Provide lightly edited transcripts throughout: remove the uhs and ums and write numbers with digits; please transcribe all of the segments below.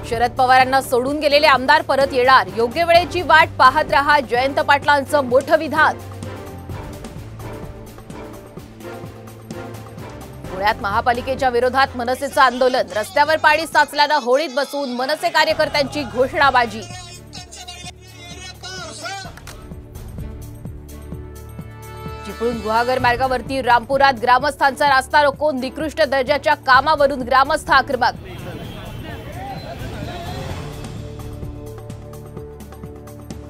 शरद पवारांना सोडून गेलेले आमदार परत येणार, योग्य वेळेची वाट पाहत रहा, जयंत पाटलांचं मोठं विधान. पुण्यात महापालिकेच्या विरोधात मनसेचं आंदोलन, रस्त्यावर पाणी साचल्यानं होळीत बसून मनसे कार्यकर्त्यांची घोषणाबाजी. चिपळूण गुहागर मार्गावरती रामपुरात ग्रामस्थांचा रास्ता रोको, निकृष्ट दर्जाच्या कामावरून ग्रामस्थ आक्रमक.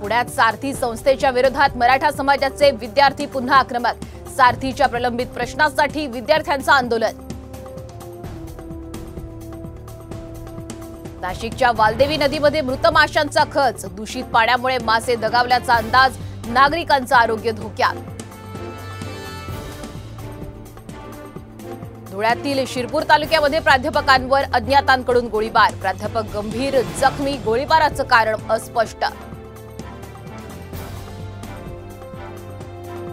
पुण्यात सारथी संस्थेच्या विरोधात मराठा समाजाचे विद्यार्थी पुन्हा आक्रमक, सारथीच्या प्रलंबित प्रश्नांसाठी विद्यार्थ्यांचं आंदोलन. नाशिकच्या वालदेवी नदीमध्ये मृत माशांचा खच, दूषित पाण्यामुळे मासे दगावल्याचा अंदाज, नागरिकांचं आरोग्य धोक्यात. धुळ्यातील शिरपूर तालुक्यामध्ये प्राध्यापकांवर अज्ञातांकडून गोळीबार, प्राध्यापक गंभीर जखमी, गोळीबाराचं कारण अस्पष्ट.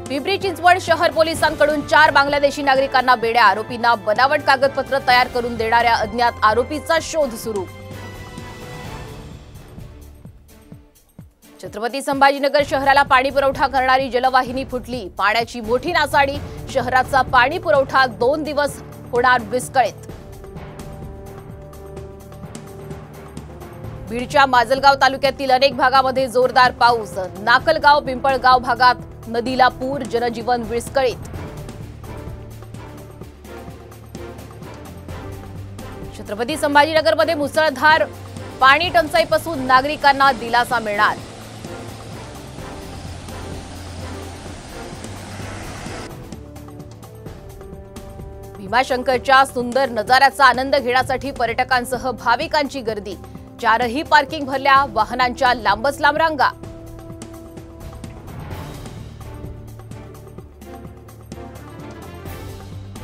पिंपरी चिंचवड शहर पोलिसांकडून 4 बांगलादेशी नागरिकांना बेड्या, आरोपींना बनावट कागदपत्र तयार करून देणाऱ्या अज्ञात आरोपीचा शोध सुरू. छत्रपती संभाजीनगर शहराला पाणी पुरवठा करणारी जलवाहिनी फुटली, पाण्याची मोठी नासाडी, शहराचा पाणी पुरवठा 2 दिवस होणार विस्कळीत. बीडच्या माजलगाव तालुक्यातील अनेक भागामध्ये जोरदार पाऊस, नाकलगाव पिंपळगाव भागात नदीला पूर, जनजीवन विस्कळीत. छत्रपती संभाजीनगरमध्ये मुसळधार पाणी टंचाईपासून नागरिकांना दिलासा मिळणार. भीमाशंकरच्या सुंदर नजाऱ्याचा आनंद घेण्यासाठी पर्यटकांसह भाविकांची गर्दी, 4ही पार्किंग भरल्या, वाहनांच्या लांबच लांब रांगा.